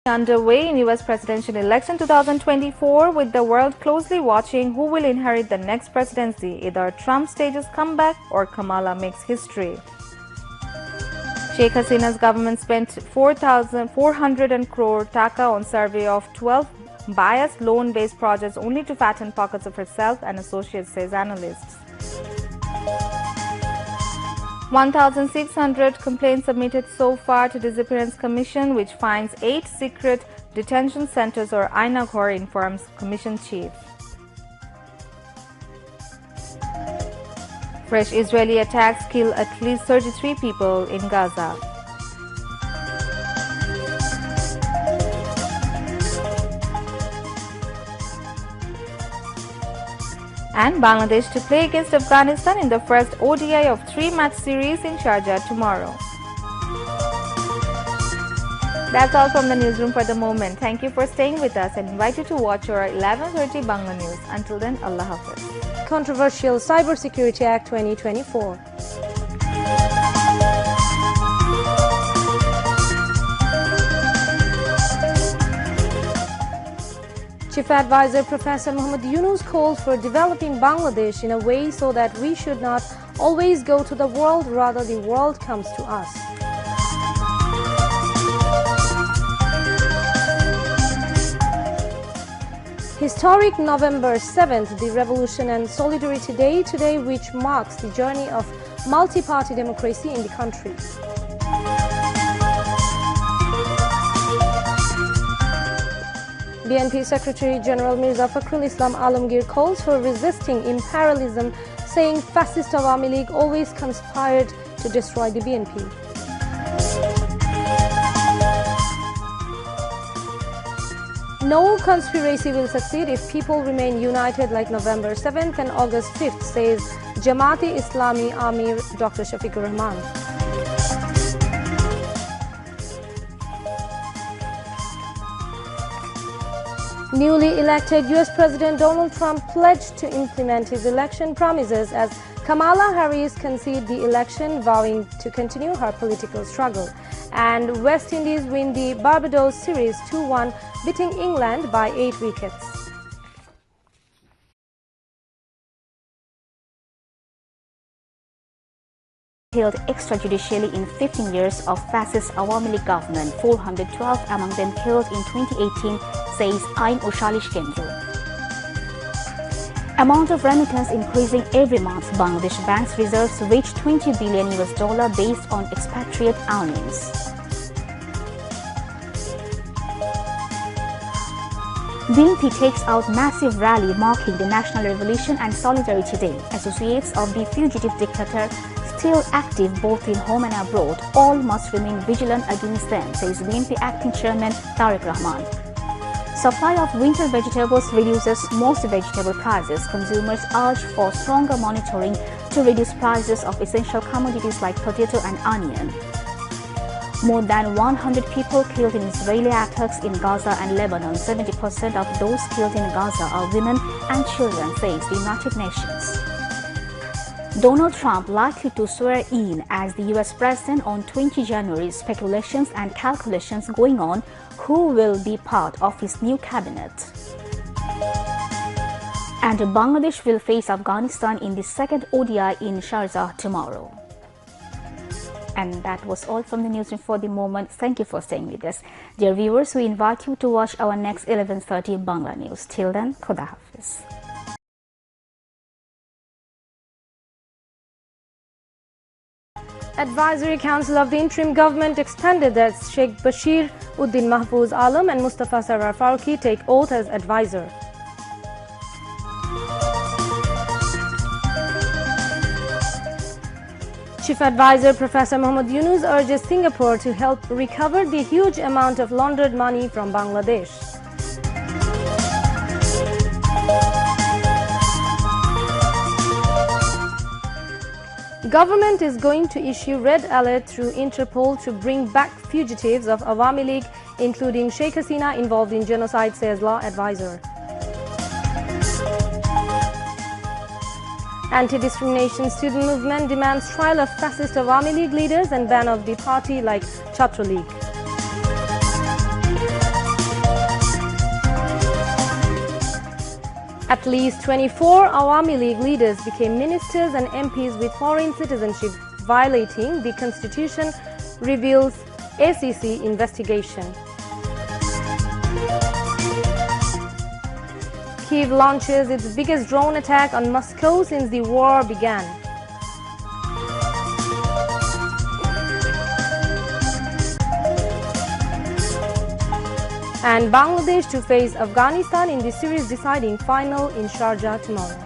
Underway in US presidential election 2024, with the world closely watching who will inherit the next presidency. Either Trump stages comeback or Kamala makes history. Sheikh Hasina's government spent 4,400 crore taka on survey of 12 biased loan-based projects only to fatten pockets of herself and associates, says analysts. 1,600 complaints submitted so far to Disappearance Commission, which finds 8 secret detention centers or Ainaghor, informs Commission chief. Fresh Israeli attacks kill at least 33 people in Gaza. And Bangladesh to play against Afghanistan in the first ODI of 3-match series in Sharjah tomorrow. That's all from the newsroom for the moment. Thank you for staying with us and invite you to watch our 11:30 Bangla News. Until then, Allah Hafiz. Controversial Cybersecurity Act 2024. Chief Advisor Professor Muhammad Yunus called for developing Bangladesh in a way so that we should not always go to the world, rather the world comes to us. Historic November 7th, the Revolution and Solidarity Day today, which marks the journey of multi-party democracy in the country. BNP Secretary General Mirza Fakhrul Islam Alamgir calls for resisting imperialism, saying fascist Awami League always conspired to destroy the BNP. No conspiracy will succeed if people remain united like November 7th and August 5th, says Jamaat-e-Islami Amir Dr. Shafiqur Rahman. Newly elected US President Donald Trump pledged to implement his election promises as Kamala Harris conceded the election, vowing to continue her political struggle. And West Indies win the Barbados series 2-1, beating England by 8 wickets. Held extrajudicially in 15 years of fascist Awami League government, 412 among them killed in 2018, says Ain Ushalish Kendro. Amount of remittance increasing every month. Bangladesh bank's reserves reach $20 billion based on expatriate earnings. BNP takes out massive rally marking the National Revolution and Solidarity Day. Associates of the fugitive dictator still active both in home and abroad. All must remain vigilant against them, says BNP Acting Chairman Tariq Rahman. Supply of winter vegetables reduces most vegetable prices. Consumers urge for stronger monitoring to reduce prices of essential commodities like potato and onion. More than 100 people killed in Israeli attacks in Gaza and Lebanon. 70% of those killed in Gaza are women and children, says the United Nations. Donald Trump likely to swear in as the US president on 20 January. Speculations and calculations going on who will be part of his new cabinet. And Bangladesh will face Afghanistan in the second ODI in Sharjah tomorrow. And that was all from the newsroom for the moment. Thank you for staying with us. Dear viewers, we invite you to watch our next 11:30 Bangla News. Till then, Khuda Hafiz. Advisory Council of the Interim Government expanded that Sheikh Bashir Uddin Mahfouz Alam and Mustafa Sarwar Farooqi take oath as advisor. Chief Advisor Professor Muhammad Yunus urges Singapore to help recover the huge amount of laundered money from Bangladesh. Government is going to issue red alert through Interpol to bring back fugitives of Awami League, including Sheikh Hasina, involved in genocide, says law advisor. Anti-discrimination student movement demands trial of fascist Awami League leaders and ban of the party like Chhatra League. At least 24 Awami League leaders became ministers and MPs with foreign citizenship, violating the constitution, reveals ACC investigation. Kyiv launches its biggest drone attack on Moscow since the war began. And Bangladesh to face Afghanistan in the series deciding final in Sharjah tomorrow.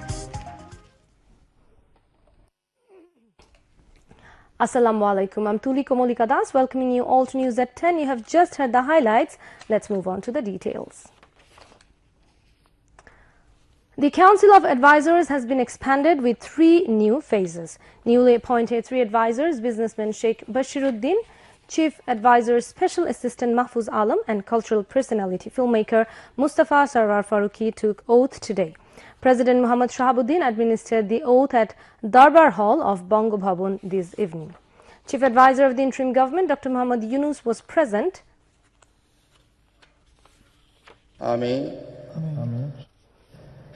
Assalamu alaikum. I'm Tuli Komolika Das, welcoming you all to News at 10. You have just heard the highlights. Let's move on to the details. The Council of Advisors has been expanded with 3 new phases. Newly appointed 3 advisors, businessman Sheikh Bashiruddin, Chief Advisor Special Assistant Mahfuz Alam, and cultural personality filmmaker Mustafa Sarwar Farooqi took oath today. President Muhammad Shahabuddin administered the oath at Darbar Hall of Bango Bhavan this evening. Chief Advisor of the interim government, Dr. Muhammad Yunus, was present. Ami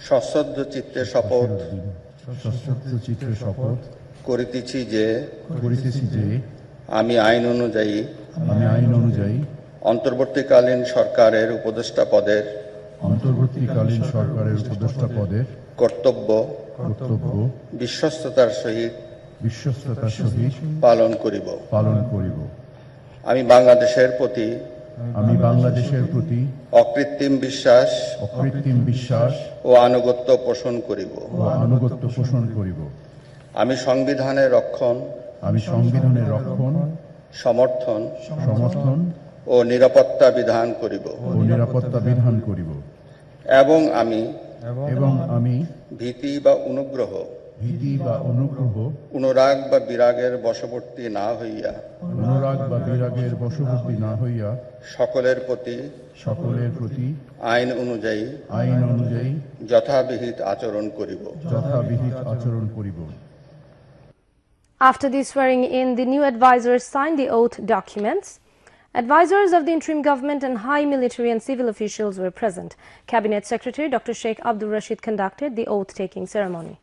সশ্রদ্ধ চিত্তে শপথ করিতেছি যে আমি আইন অনুযায়ী অন্তর্বর্তীকালীন সরকারের উপদেষ্টা পদের কর্তব্য বিশ্বস্ততার সহিত পালন করিব। আমি বাংলাদেশের প্রতি অকৃত্রিম বিশ্বাস ও আনুগত্য পোষণ করিব। আমি সংবিধানের রক্ষণ সমর্থন ও নিরাপত্তা বিধান করিব এবং আমি ভীতি বা অনুগ্রহ অনুরাগ বা বিরাগের বশবর্তী না হইয়া সকলের প্রতি আইন অনুযায়ী যথাবিহিত আচরণ করিব। After the swearing in, the new advisors signed the oath documents. Advisors of the interim government and high military and civil officials were present. Cabinet Secretary Dr. Sheikh Abdul Rashid conducted the oath-taking ceremony.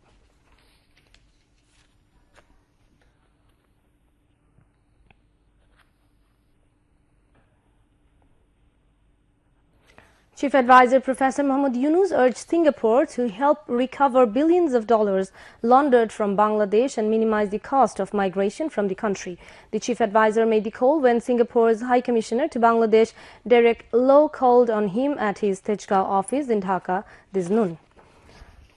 Chief Advisor Professor Muhammad Yunus urged Singapore to help recover billions of dollars laundered from Bangladesh and minimize the cost of migration from the country. The Chief Advisor made the call when Singapore's High Commissioner to Bangladesh, Derek Low, called on him at his Tejgaon office in Dhaka this noon.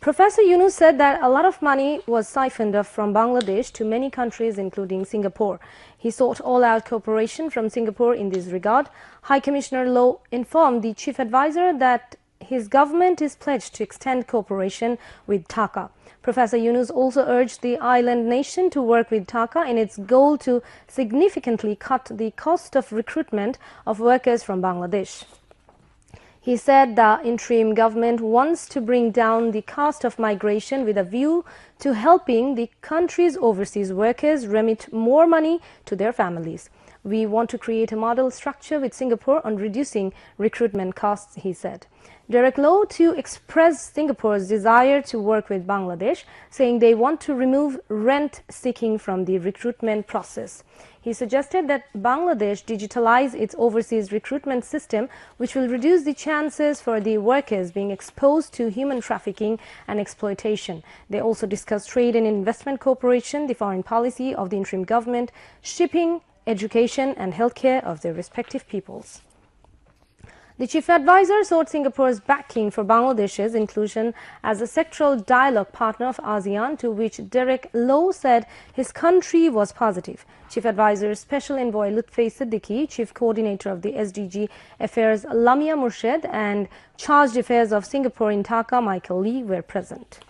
Professor Yunus said that a lot of money was siphoned off from Bangladesh to many countries, including Singapore. He sought all-out cooperation from Singapore in this regard. High Commissioner Low informed the Chief Advisor that his government is pledged to extend cooperation with Dhaka. Professor Yunus also urged the island nation to work with Dhaka in its goal to significantly cut the cost of recruitment of workers from Bangladesh. He said the interim government wants to bring down the cost of migration with a view to helping the country's overseas workers remit more money to their families. We want to create a model structure with Singapore on reducing recruitment costs, he said. Derek Low too expressed Singapore's desire to work with Bangladesh, saying they want to remove rent-seeking from the recruitment process. He suggested that Bangladesh digitalize its overseas recruitment system, which will reduce the chances for the workers being exposed to human trafficking and exploitation. They also discussed trade and investment cooperation, the foreign policy of the interim government, shipping, education and healthcare of their respective peoples. The Chief Advisor sought Singapore's backing for Bangladesh's inclusion as a sectoral dialogue partner of ASEAN, to which Derek Low said his country was positive. Chief Advisor Special Envoy Lutfi Siddiqui, Chief Coordinator of the SDG Affairs Lamia Murshid, and Chargé d'Affaires of Singapore in Dhaka Michael Lee were present.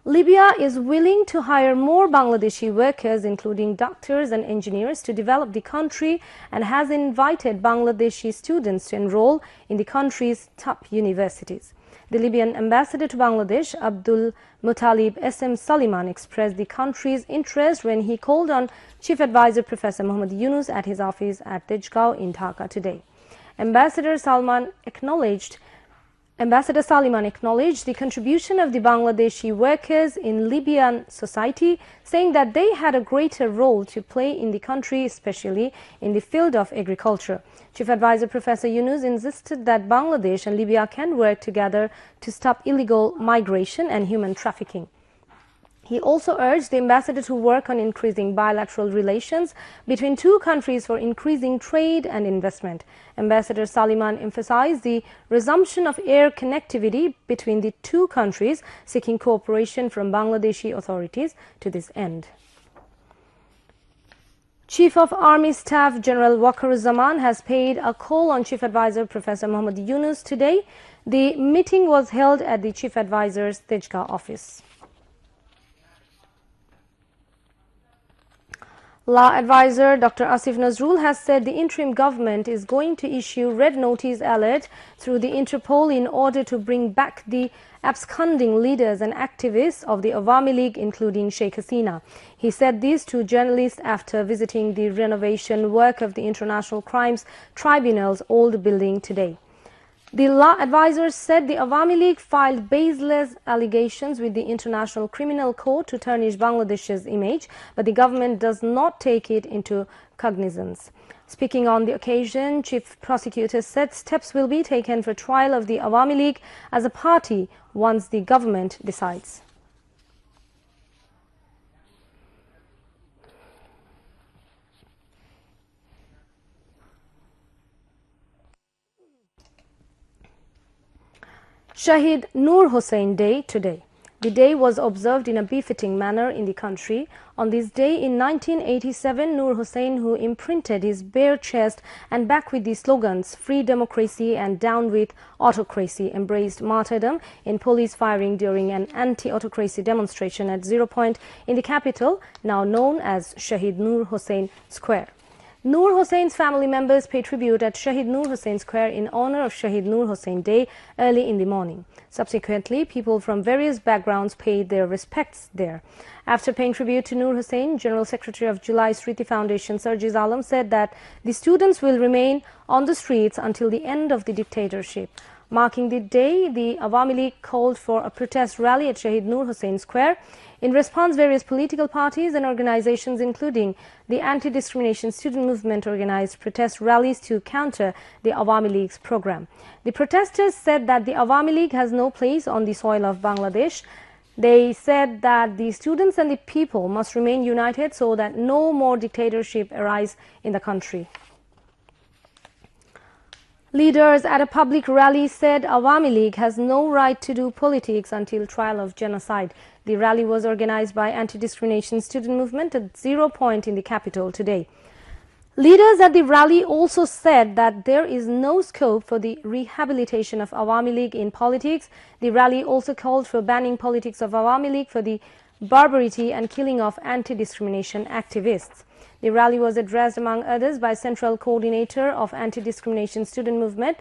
Libya is willing to hire more Bangladeshi workers, including doctors and engineers, to develop the country, and has invited Bangladeshi students to enroll in the country's top universities. The Libyan ambassador to Bangladesh, Abdul Muttalib S.M. Saliman, expressed the country's interest when he called on Chief Advisor Professor Muhammad Yunus at his office at Tejgaon in Dhaka today. Ambassador Salman acknowledged Ambassador Saliman acknowledged the contribution of the Bangladeshi workers in Libyan society, saying that they had a greater role to play in the country, especially in the field of agriculture. Chief Advisor Professor Yunus insisted that Bangladesh and Libya can work together to stop illegal migration and human trafficking. He also urged the ambassador to work on increasing bilateral relations between two countries for increasing trade and investment. Ambassador Saliman emphasized the resumption of air connectivity between the two countries, seeking cooperation from Bangladeshi authorities to this end. Chief of Army Staff General Waqaruzzaman has paid a call on Chief Advisor Professor Muhammad Yunus today. The meeting was held at the Chief Advisor's Tejgah office. Law advisor Dr. Asif Nazrul has said the interim government is going to issue red notice alert through the Interpol in order to bring back the absconding leaders and activists of the Awami League, including Sheikh Hasina. He said this to journalists after visiting the renovation work of the International Crimes Tribunal's old building today. The law advisor said the Awami League filed baseless allegations with the International Criminal Court to tarnish Bangladesh's image, but the government does not take it into cognizance. Speaking on the occasion, Chief Prosecutor said steps will be taken for trial of the Awami League as a party once the government decides. Shahid Nur Hussain Day today. The day was observed in a befitting manner in the country. On this day in 1987, Nur Hussain, who imprinted his bare chest and back with the slogans "Free Democracy" and "Down with Autocracy," embraced martyrdom in police firing during an anti-autocracy demonstration at Zero Point in the capital, now known as Shahid Nur Hussain Square. Nur Hussain's family members paid tribute at Shahid Nur Hussain Square in honor of Shahid Nur Hussain Day early in the morning. Subsequently, people from various backgrounds paid their respects there. After paying tribute to Nur Hussain, General Secretary of Julai Sriti Foundation Sarjiz Alam said that the students will remain on the streets until the end of the dictatorship. Marking the day, the Awami League called for a protest rally at Shahid Nur Hussain Square. In response, various political parties and organizations, including the Anti-Discrimination Student Movement, organized protest rallies to counter the Awami League's program. The protesters said that the Awami League has no place on the soil of Bangladesh. They said that the students and the people must remain united so that no more dictatorship arise in the country. Leaders at a public rally said Awami League has no right to do politics until trial of genocide. The rally was organized by Anti-Discrimination Student Movement at Zero Point in the capital today. Leaders at the rally also said that there is no scope for the rehabilitation of Awami League in politics. The rally also called for banning politics of Awami League for the barbarity and killing of anti-discrimination activists. The rally was addressed, among others, by Central Coordinator of Anti-Discrimination Student Movement,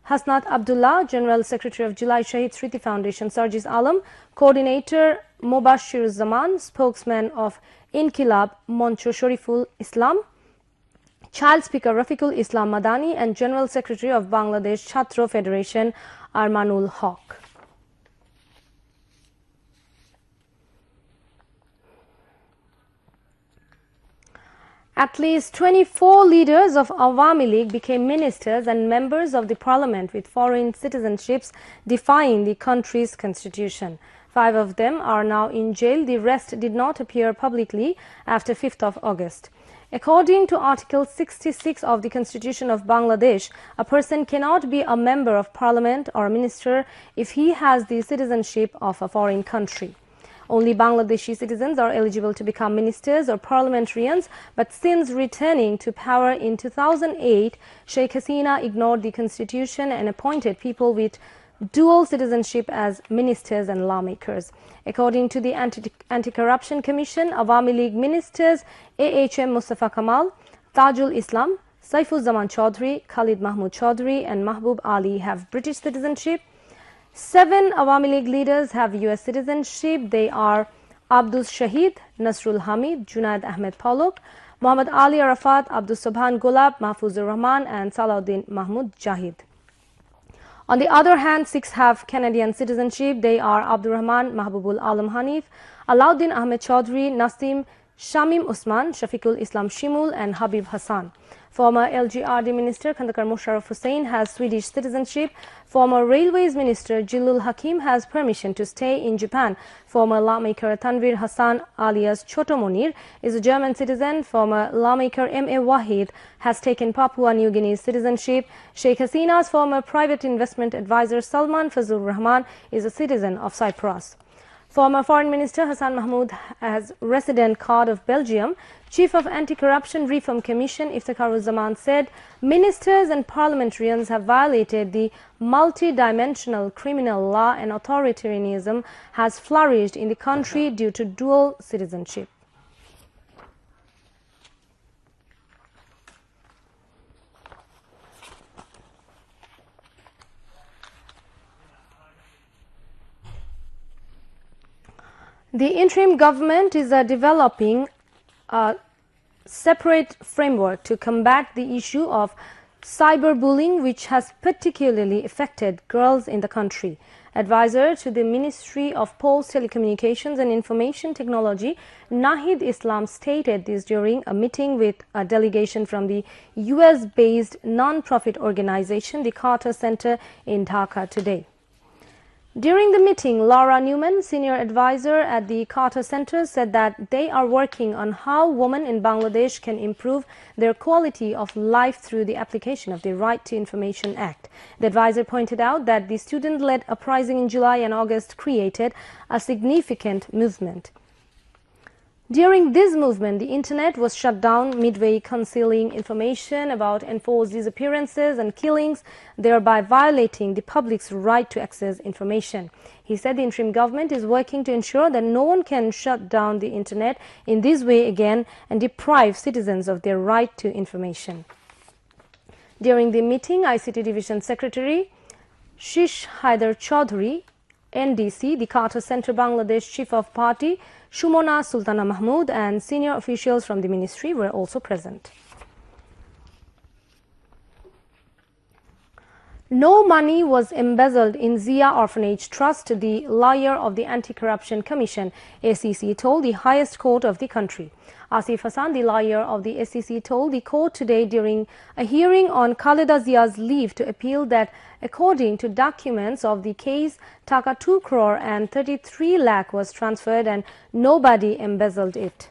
Hasnat Abdullah, General Secretary of Julai Shahid Sriti Foundation, Sarjiz Alam, Coordinator Mobashir Zaman, Spokesman of Inkilab, Moncho Shariful Islam, Child Speaker Rafiqul Islam Madani, and General Secretary of Bangladesh Chhatro Federation, Armanul Haq. At least 24 leaders of Awami League became ministers and members of the parliament with foreign citizenships defying the country's constitution. 5 of them are now in jail. The rest did not appear publicly after 5th of August. According to Article 66 of the Constitution of Bangladesh, a person cannot be a member of parliament or a minister if he has the citizenship of a foreign country. Only Bangladeshi citizens are eligible to become ministers or parliamentarians, but since returning to power in 2008, Sheikh Hasina ignored the constitution and appointed people with dual citizenship as ministers and lawmakers. According to the Anti-Corruption Commission, Awami League ministers AHM Mustafa Kamal, Tajul Islam, Saifuzzaman Chaudhry, Khalid Mahmood Chaudhry and Mahbub Ali have British citizenship. 7 Awami League leaders have US citizenship. They are Abdul Shahid, Nasrul Hamid, Junaid Ahmed Palok, Muhammad Ali Arafat, Abdul Subhan Gulab, Mahfuzur Rahman and Salahuddin Mahmud Jahid. On the other hand, 6 have Canadian citizenship. They are Abdurrahman Mahbubul Alam Hanif, Alauddin Ahmed Chaudhry, Nasim Shamim Usman, Shafiqul Islam Shimul and Habib Hassan. Former LGRD Minister Khandakar Musharraf Hussain has Swedish citizenship. Former Railways Minister Jilul Hakim has permission to stay in Japan. Former lawmaker Tanvir Hassan alias Choto Monir is a German citizen. Former lawmaker M.A. Wahid has taken Papua New Guinea's citizenship. Sheikh Hasina's former private investment advisor Salman Fazlur Rahman is a citizen of Cyprus. Former Foreign Minister Hassan Mahmoud has resident card of Belgium. Chief of Anti-Corruption Reform Commission Iftikharul Zaman said ministers and parliamentarians have violated the multi-dimensional criminal law and authoritarianism has flourished in the country due to dual citizenship. The interim government is developing a separate framework to combat the issue of cyberbullying, which has particularly affected girls in the country. Advisor to the Ministry of Post, Telecommunications and Information Technology, Nahid Islam stated this during a meeting with a delegation from the US-based non-profit organization, the Carter Center in Dhaka today. During the meeting, Laura Newman, senior advisor at the Carter Center, said that they are working on how women in Bangladesh can improve their quality of life through the application of the Right to Information Act. The advisor pointed out that the student-led uprising in July and August created a significant movement. During this movement, the internet was shut down midway, concealing information about enforced disappearances and killings, thereby violating the public's right to access information. He said the interim government is working to ensure that no one can shut down the internet in this way again and deprive citizens of their right to information. During the meeting, ICT Division Secretary Shish Haider Chaudhry, NDC, the Carter Center Bangladesh Chief of Party Shumona Sultana Mahmood and senior officials from the ministry were also present. No money was embezzled in Zia Orphanage Trust, the lawyer of the Anti-Corruption Commission, ACC, told the highest court of the country. Asif Hassan, the lawyer of the ACC, told the court today during a hearing on Khaleda Zia's leave to appeal that according to documents of the case, Taka 2 crore and 33 lakh was transferred and nobody embezzled it.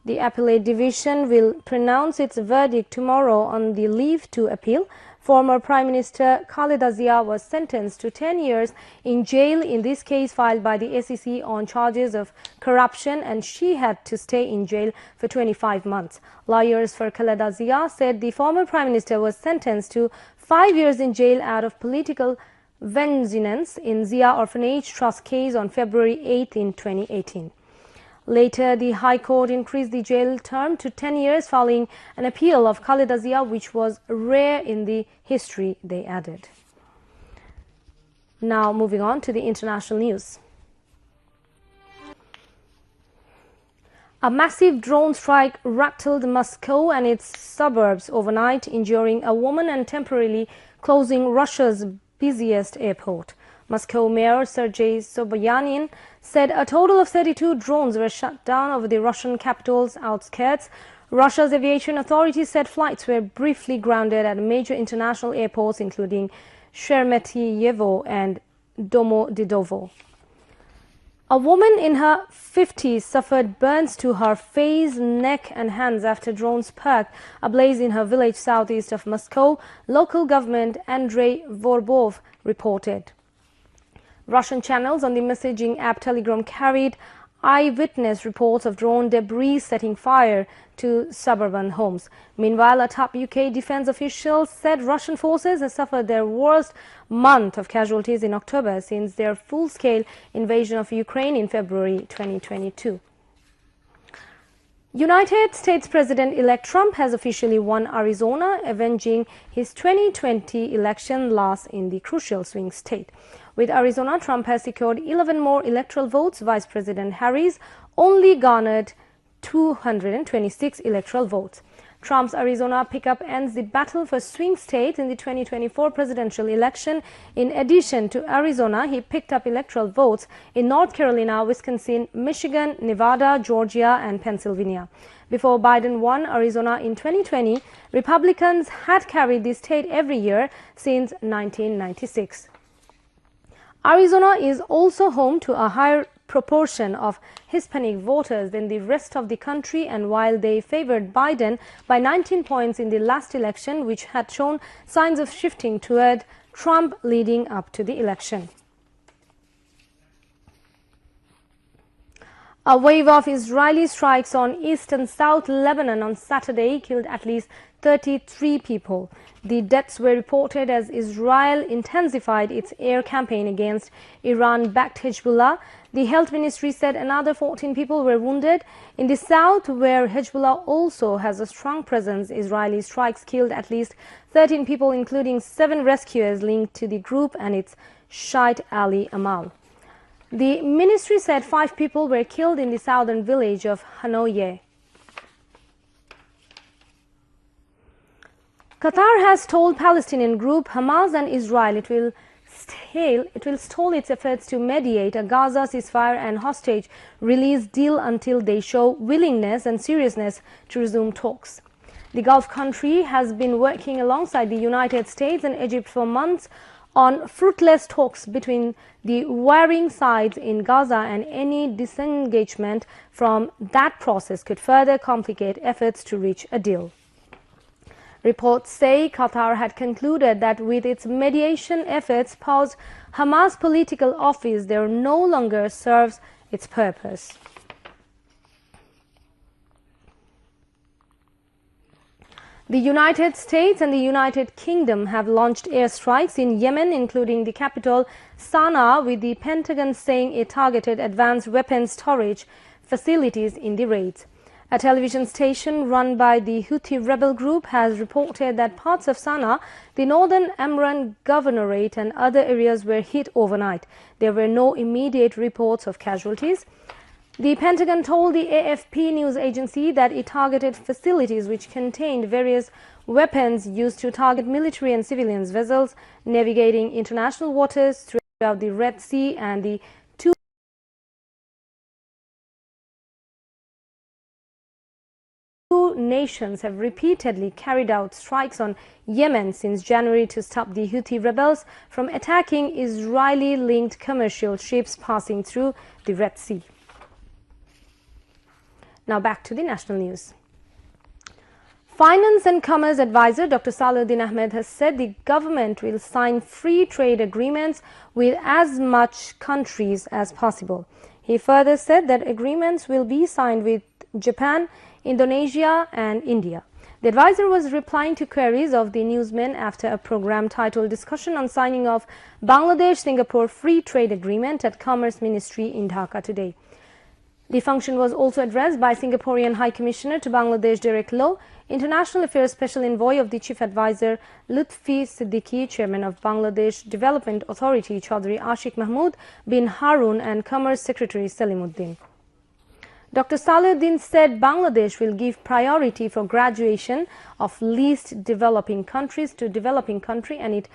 The appellate division will pronounce its verdict tomorrow on the leave to appeal. Former Prime Minister Khaleda Zia was sentenced to 10 years in jail in this case filed by the ACC on charges of corruption, and she had to stay in jail for 25 months. Lawyers for Khaleda Zia said the former Prime Minister was sentenced to 5 years in jail out of political vengeance in Zia Orphanage Trust case on February 8 in 2018. Later, the High Court increased the jail term to 10 years following an appeal of Khaleda Zia, which was rare in the history, they added. Now, moving on to the international news. A massive drone strike rattled Moscow and its suburbs overnight, injuring a woman and temporarily closing Russia's busiest airport. Moscow Mayor Sergei Sobyanin said a total of 32 drones were shot down over the Russian capital's outskirts. Russia's aviation authorities said flights were briefly grounded at major international airports, including Sheremetyevo and Domodedovo. A woman in her 50s suffered burns to her face, neck and hands after drones sparked a blaze in her village southeast of Moscow, local government Andrei Vorbov reported. Russian channels on the messaging app Telegram carried eyewitness reports of drone debris setting fire to suburban homes. Meanwhile, a top UK defense official said Russian forces have suffered their worst month of casualties in October since their full-scale invasion of Ukraine in February 2022. United States President-elect Trump has officially won Arizona, avenging his 2020 election loss in the crucial swing state. With Arizona, Trump has secured 11 more electoral votes. Vice President Harris only garnered 226 electoral votes. Trump's Arizona pickup ends the battle for swing states in the 2024 presidential election. In addition to Arizona, he picked up electoral votes in North Carolina, Wisconsin, Michigan, Nevada, Georgia, and Pennsylvania. Before Biden won Arizona in 2020, Republicans had carried the state every year since 1996. Arizona is also home to a higher proportion of Hispanic voters than the rest of the country, and while they favored Biden by 19 points in the last election, which had shown signs of shifting toward Trump leading up to the election. A wave of Israeli strikes on east and south Lebanon on Saturday killed at least 33 people. The deaths were reported as Israel intensified its air campaign against Iran-backed Hezbollah. The health ministry said another 14 people were wounded. In the south, where Hezbollah also has a strong presence, Israeli strikes killed at least 13 people, including 7 rescuers linked to the group and its Shiite Ali Amal. The ministry said 5 people were killed in the southern village of Hanoye. Qatar has told Palestinian group Hamas and Israel it will stall its efforts to mediate a Gaza ceasefire and hostage release deal until they show willingness and seriousness to resume talks. The Gulf country has been working alongside the United States and Egypt for months on fruitless talks between the warring sides in Gaza, and any disengagement from that process could further complicate efforts to reach a deal. Reports say Qatar had concluded that with its mediation efforts paused, Hamas' political office there no longer serves its purpose. The United States and the United Kingdom have launched airstrikes in Yemen, including the capital Sana'a, with the Pentagon saying it targeted advanced weapons storage facilities in the raids. A television station run by the Houthi rebel group has reported that parts of Sana'a, the northern Amran governorate, and other areas were hit overnight. There were no immediate reports of casualties. The Pentagon told the AFP news agency that it targeted facilities which contained various weapons used to target military and civilian vessels navigating international waters throughout the Red Sea, and the two nations have repeatedly carried out strikes on Yemen since January to stop the Houthi rebels from attacking Israeli-linked commercial ships passing through the Red Sea. Now back to the national news. Finance and Commerce Advisor Dr. Salahuddin Ahmed has said the government will sign free trade agreements with as much countries as possible. He further said that agreements will be signed with Japan, Indonesia and India. The advisor was replying to queries of the newsmen after a program titled Discussion on Signing of Bangladesh-Singapore Free Trade Agreement at Commerce Ministry in Dhaka today. The function was also addressed by Singaporean High Commissioner to Bangladesh Derek Low, International Affairs Special Envoy of the Chief Advisor Lutfi Siddiqui, Chairman of Bangladesh Development Authority Chaudhry Ashik Mahmood bin Harun, and Commerce Secretary Salimuddin. Dr. Salahuddin said Bangladesh will give priority for graduation of least developing countries to developing country, and it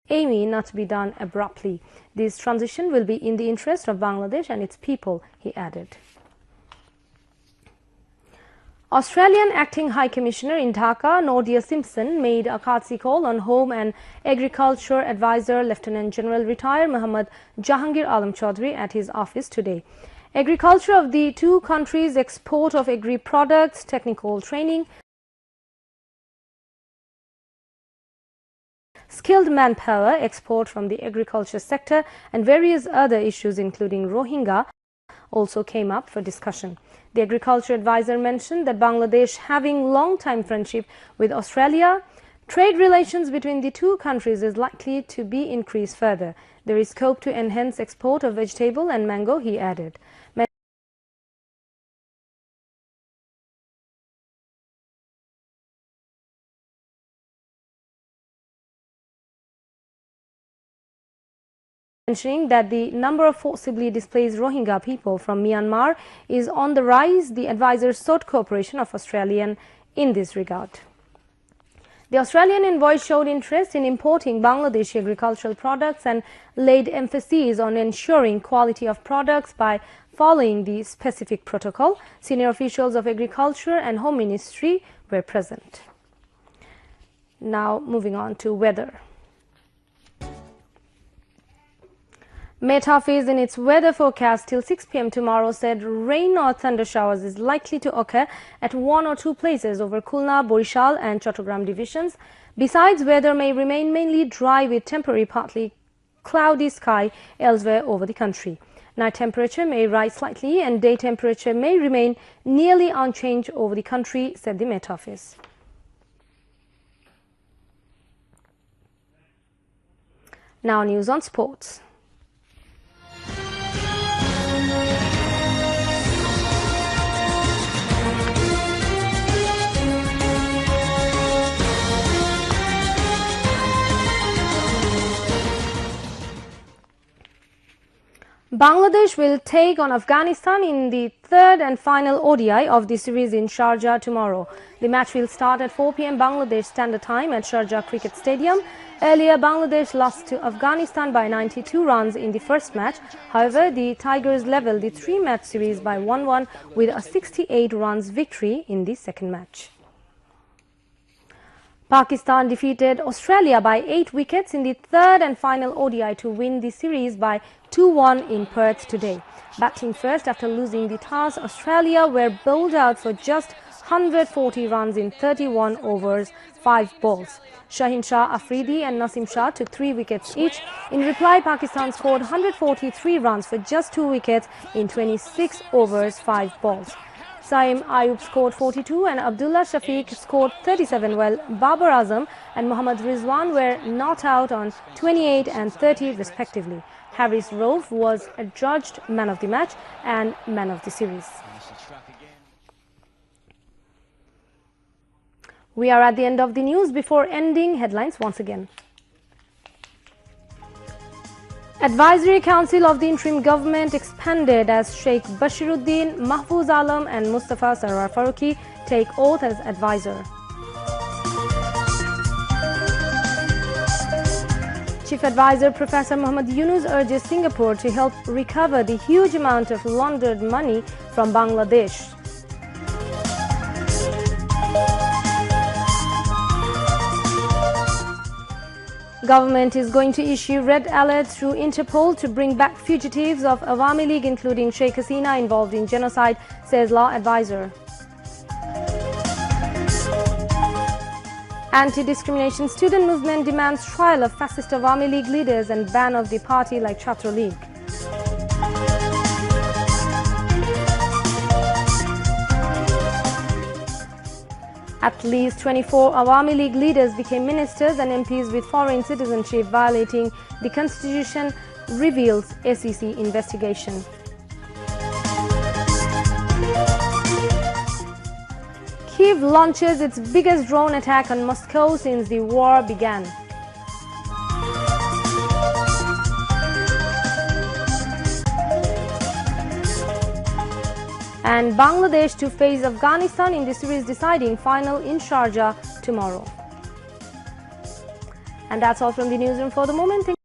aiming not to be done abruptly. This transition will be in the interest of Bangladesh and its people, he added. Australian Acting High Commissioner in Dhaka, Nordia Simpson, made a courtesy call on Home and Agriculture Advisor Lieutenant General retired Muhammad Jahangir Alam Chaudhry at his office today. Agriculture of the two countries, export of agri-products, technical training, skilled manpower, export from the agriculture sector, and various other issues including Rohingya also came up for discussion. The agriculture advisor mentioned that Bangladesh, having long-time friendship with Australia, trade relations between the two countries is likely to be increased further. There is scope to enhance export of vegetable and mango, he added. mentioning that the number of forcibly displaced Rohingya people from Myanmar is on the rise. The advisor sought cooperation of Australia in this regard. The Australian envoy showed interest in importing Bangladeshi agricultural products and laid emphasis on ensuring quality of products by following the specific protocol. Senior officials of Agriculture and Home Ministry were present. Now moving on to weather. Met Office in its weather forecast till 6 p.m. tomorrow said rain or thunder showers is likely to occur at one or two places over Khulna, Borishal and Chattogram divisions. Besides, weather may remain mainly dry with temporary partly cloudy sky elsewhere over the country. Night temperature may rise slightly and day temperature may remain nearly unchanged over the country, said the Met Office. Now news on sports. Bangladesh will take on Afghanistan in the third and final ODI of the series in Sharjah tomorrow. The match will start at 4 p.m. Bangladesh Standard Time at Sharjah Cricket Stadium. Earlier, Bangladesh lost to Afghanistan by 92 runs in the first match. However, the Tigers levelled the three-match series by 1-1 with a 68 runs victory in the second match. Pakistan defeated Australia by 8 wickets in the third and final ODI to win the series by 2-1 in Perth today. Batting first after losing the toss, Australia were bowled out for just 140 runs in 31 overs, 5 balls. Shaheen Shah Afridi and Nasim Shah took 3 wickets each. In reply, Pakistan scored 143 runs for just 2 wickets in 26 overs, 5 balls. Saim Ayub scored 42 and Abdullah Shafiq scored 37, while Babar Azam and Mohammad Rizwan were not out on 28 and 30 respectively. Harris Rauf was adjudged man of the match and man of the series. We are at the end of the news. Before ending, headlines once again. Advisory Council of the Interim Government expanded as Sheikh Bashiruddin, Mahfouz Alam and Mustafa Sarwar Farooqi take oath as advisor. Chief Advisor Professor Muhammad Yunus urges Singapore to help recover the huge amount of laundered money from Bangladesh. Government is going to issue red alert through Interpol to bring back fugitives of Awami League, including Sheikh Hasina, involved in genocide, says law advisor. Anti-discrimination student movement demands trial of fascist Awami League leaders and ban of the party like Chhatra League. At least 24 Awami League leaders became ministers and MPs with foreign citizenship, violating the constitution, reveals SEC investigation. Kyiv launches its biggest drone attack on Moscow since the war began. And Bangladesh to face Afghanistan in the series deciding final in Sharjah tomorrow. And that's all from the newsroom for the moment.